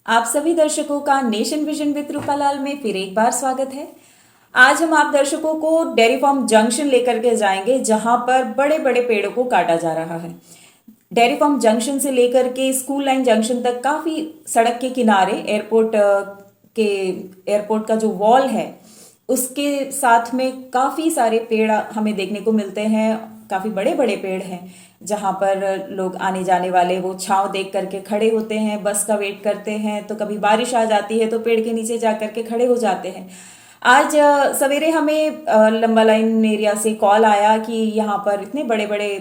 आप सभी दर्शकों का नेशन विजन विद रूपालाल में फिर एक बार स्वागत है। आज हम आप दर्शकों को डेयरी फार्म जंक्शन लेकर के जाएंगे जहां पर बड़े बड़े पेड़ों को काटा जा रहा है। डेयरी फार्म जंक्शन से लेकर के स्कूल लाइन जंक्शन तक काफी सड़क के किनारे एयरपोर्ट का जो वॉल है उसके साथ में काफी सारे पेड़ हमें देखने को मिलते हैं। काफी बड़े बड़े पेड़ हैं जहां पर लोग आने जाने वाले वो छांव देख करके खड़े होते हैं, बस का वेट करते हैं। तो कभी बारिश आ जाती है तो पेड़ के नीचे जा करके खड़े हो जाते हैं। आज सवेरे हमें लंबा लाइन एरिया से कॉल आया कि यहाँ पर इतने बड़े बड़े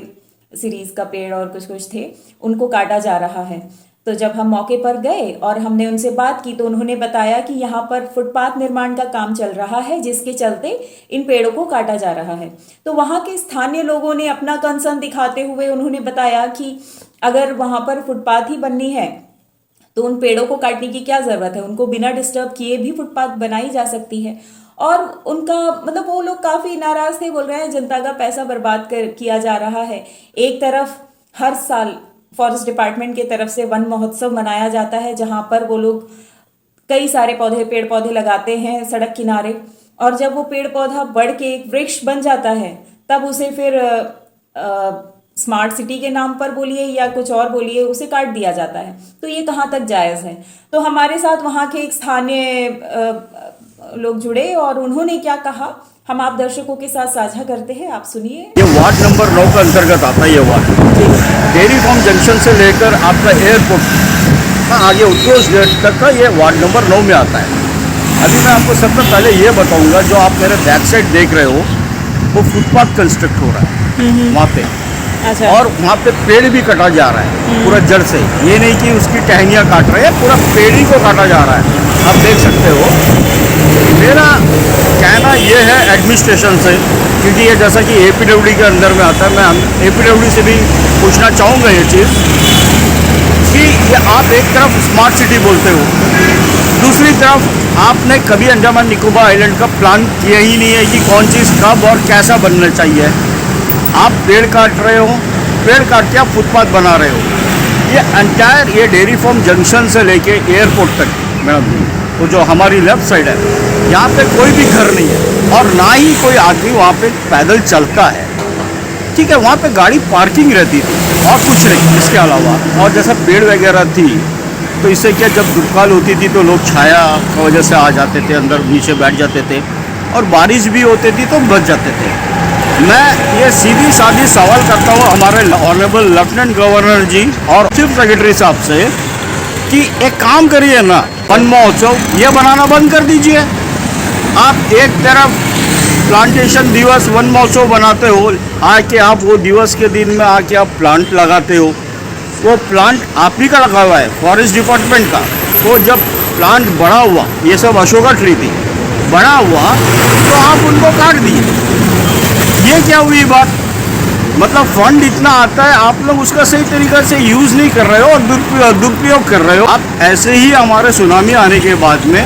सीरीज का पेड़ और कुछ कुछ थे, उनको काटा जा रहा है। तो जब हम मौके पर गए और हमने उनसे बात की तो उन्होंने बताया कि यहाँ पर फुटपाथ निर्माण का काम चल रहा है जिसके चलते इन पेड़ों को काटा जा रहा है। तो वहाँ के स्थानीय लोगों ने अपना कंसर्न दिखाते हुए उन्होंने बताया कि अगर वहाँ पर फुटपाथ ही बननी है तो उन पेड़ों को काटने की क्या ज़रूरत है, उनको बिना डिस्टर्ब किए भी फुटपाथ बनाई जा सकती है। और उनका मतलब वो लोग काफ़ी नाराज़ थे, बोल रहे हैं जनता का पैसा बर्बाद किया जा रहा है। एक तरफ हर साल फॉरेस्ट डिपार्टमेंट की तरफ से वन महोत्सव मनाया जाता है जहां पर वो लोग कई सारे पेड़ पौधे लगाते हैं सड़क किनारे, और जब वो पेड़ पौधा बढ़ के एक वृक्ष बन जाता है तब उसे फिर स्मार्ट सिटी के नाम पर बोलिए या कुछ और बोलिए उसे काट दिया जाता है। तो ये कहाँ तक जायज़ है। तो हमारे साथ वहाँ के एक स्थानीय लोग जुड़े और उन्होंने क्या कहा हम आप दर्शकों के साथ साझा करते हैं, आप सुनिए। ये वार्ड नंबर 9 का अंतर्गत आता है। ये वार्ड डेयरी फार्म जंक्शन से लेकर आपका एयरपोर्ट का आगे उत्कोच गेट तक का ये वार्ड नंबर 9 में आता है। अभी मैं आपको सबसे पहले ये बताऊंगा, जो आप मेरे बैक साइड देख रहे हो वो फुटपाथ कंस्ट्रक्ट हो रहा है वहाँ पे। अच्छा। और वहाँ पे पेड़ भी कटा जा रहा है पूरा जड़ से। ये नहीं कि उसकी टहनियाँ काट रहे हैं, पूरा पेड़ ही को काटा जा रहा है, आप देख सकते हो। मेरा कहना ये है एडमिनिस्ट्रेशन से, क्योंकि ये जैसा कि एपीडब्ल्यूडी के अंदर में आता है, मैं एपीडब्ल्यूडी से भी पूछना चाहूँगा ये चीज़ कि ये आप एक तरफ स्मार्ट सिटी बोलते हो, दूसरी तरफ आपने कभी अंडमान निकोबार आइलैंड का प्लान किया ही नहीं है कि कौन चीज़ कब और कैसा बनना चाहिए। आप पेड़ काट रहे हो, पेड़ काट के आप फुटपाथ बना रहे हो। ये एंटायर ये डेयरी फार्म जंक्शन से लेके एयरपोर्ट तक मैडम, तो जो हमारी लेफ्ट साइड है यहाँ पे कोई भी घर नहीं है और ना ही कोई आदमी वहाँ पे पैदल चलता है। ठीक है, वहाँ पे गाड़ी पार्किंग रहती थी और कुछ नहीं इसके अलावा। और जैसा पेड़ वगैरह थी तो इससे क्या, जब धूपकाल होती थी तो लोग छाया की वजह से आ जाते थे, अंदर नीचे बैठ जाते थे, और बारिश भी होती थी तो बच जाते थे। मैं ये सीधी सादी सवाल करता हूँ हमारे ऑनरेबल लेफ्टिनेंट गवर्नर जी और चीफ सेक्रेटरी साहब से कि एक काम करिए ना, वन महोत्सव ये बनाना बंद कर दीजिए। आप एक तरफ प्लांटेशन दिवस वन महोत्सव बनाते हो, आके आप वो दिवस के दिन में आके आप प्लांट लगाते हो। वो प्लांट आप ही का लगा हुआ है, फॉरेस्ट डिपार्टमेंट का। तो जब प्लांट बड़ा हुआ, ये सब अशोका ट्री थी, बड़ा हुआ तो आप उनको काट दिए। ये क्या हुई बात, मतलब फंड इतना आता है, आप लोग उसका सही तरीक़े से यूज़ नहीं कर रहे हो और दुरुपयोग कर रहे हो। आप ऐसे ही हमारे सुनामी आने के बाद में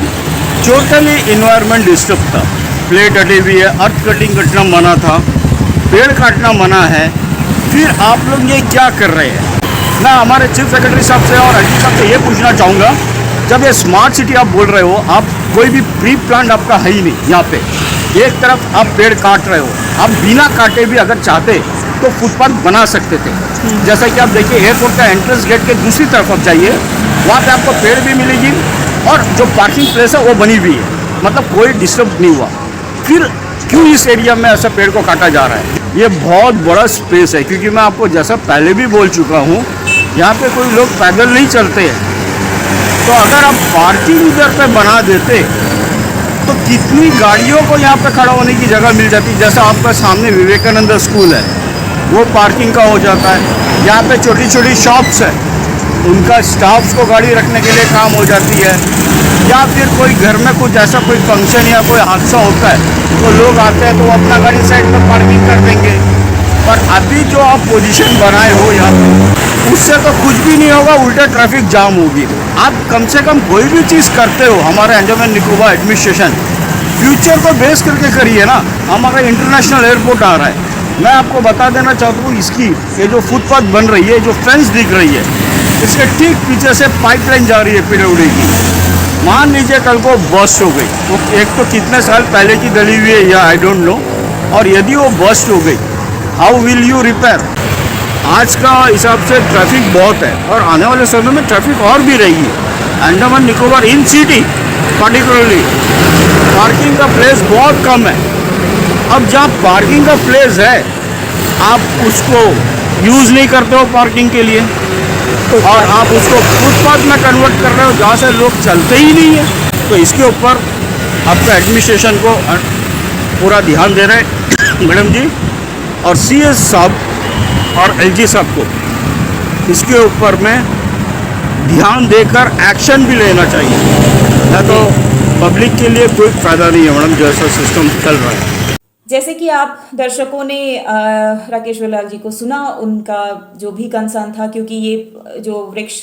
टोटली इन्वायरमेंट डिस्टर्ब था, प्लेट हटी हुई है, अर्थ कटिंग कटना मना था, पेड़ काटना मना है, फिर आप लोग ये क्या कर रहे हैं। मैं हमारे चीफ सेक्रेटरी साहब से और अजीत साहब से ये पूछना चाहूँगा, जब ये स्मार्ट सिटी आप बोल रहे हो, आप कोई भी प्री प्लान आपका है ही नहीं यहाँ पे। एक तरफ आप पेड़ काट रहे हो, आप बिना काटे भी अगर चाहते तो फुटपाथ बना सकते थे। जैसा कि आप देखिए एयरपोर्ट का एंट्रेंस गेट के दूसरी तरफ आप जाइए, वहाँ पे आपको पेड़ भी मिलेगी और जो पार्किंग प्लेस है वो बनी हुई है, मतलब कोई डिस्टर्ब नहीं हुआ। फिर क्यों इस एरिया में ऐसा पेड़ को काटा जा रहा है। ये बहुत बड़ा स्पेस है, क्योंकि मैं आपको जैसा पहले भी बोल चुका हूँ, यहाँ पे कोई लोग पैदल नहीं चलते हैं। तो अगर आप पार्किंग इधर पे बना देते तो कितनी गाड़ियों को यहाँ पे खड़ा होने की जगह मिल जाती। जैसा आपका सामने विवेकानंद स्कूल है, वो पार्किंग का हो जाता है। यहाँ पे छोटी छोटी शॉप्स है, उनका स्टाफ्स को गाड़ी रखने के लिए काम हो जाती है। या फिर कोई घर में कुछ ऐसा कोई फंक्शन या कोई हादसा होता है तो लोग आते हैं तो वो अपना गाड़ी साइड में पार्किंग कर देंगे। पर अभी जो आप पोजीशन बनाए हो यहाँ पे, उससे तो कुछ भी नहीं होगा, उल्टा ट्रैफिक जाम होगी। आप कम से कम कोई भी चीज़ करते हो, हमारे अंडमान निकोबार एडमिनिस्ट्रेशन फ्यूचर को बेस करके करिए ना। हमारा इंटरनेशनल एयरपोर्ट आ रहा है, मैं आपको बता देना चाहता हूँ, इसकी ये जो फुटपाथ बन रही है, जो फेंस दिख रही है, इसके ठीक पीछे से पाइपलाइन जा रही है पीडब्ल्यूडी की। मान लीजिए कल को बस्ट हो गई, वो एक तो कितने साल पहले की डली हुई है या आई डोंट नो, और यदि वो बस्ट हो गई हाउ विल यू रिपेयर। आज का हिसाब से ट्रैफिक बहुत है और आने वाले समय में ट्रैफिक और भी रहेगी। अंडमान निकोबार इन सिटी पर्टिकुलरली पार्किंग का प्लेस बहुत कम है। अब जहाँ पार्किंग का प्लेस है आप उसको यूज़ नहीं करते हो पार्किंग के लिए, और आप उसको फुटपाथ में कन्वर्ट कर रहे हो जहाँ से लोग चलते ही नहीं है। तो इसके ऊपर आपका एडमिनिस्ट्रेशन को पूरा ध्यान दे रहे हैं मैडम जी, और CS साहब और LG साहब को इसके ऊपर में ध्यान देकर एक्शन भी लेना चाहिए, नहीं तो पब्लिक के लिए कोई फ़ायदा नहीं है मैडम जैसा सिस्टम चल रहा है। जैसे कि आप दर्शकों ने राकेश लाल जी को सुना, उनका जो भी कंसर्न था, क्योंकि ये जो वृक्ष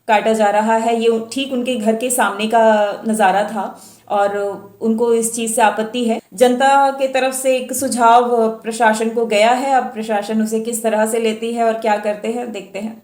काटा जा रहा है ये ठीक उनके घर के सामने का नज़ारा था और उनको इस चीज़ से आपत्ति है। जनता के तरफ से एक सुझाव प्रशासन को गया है, अब प्रशासन उसे किस तरह से लेती है और क्या करते हैं देखते हैं।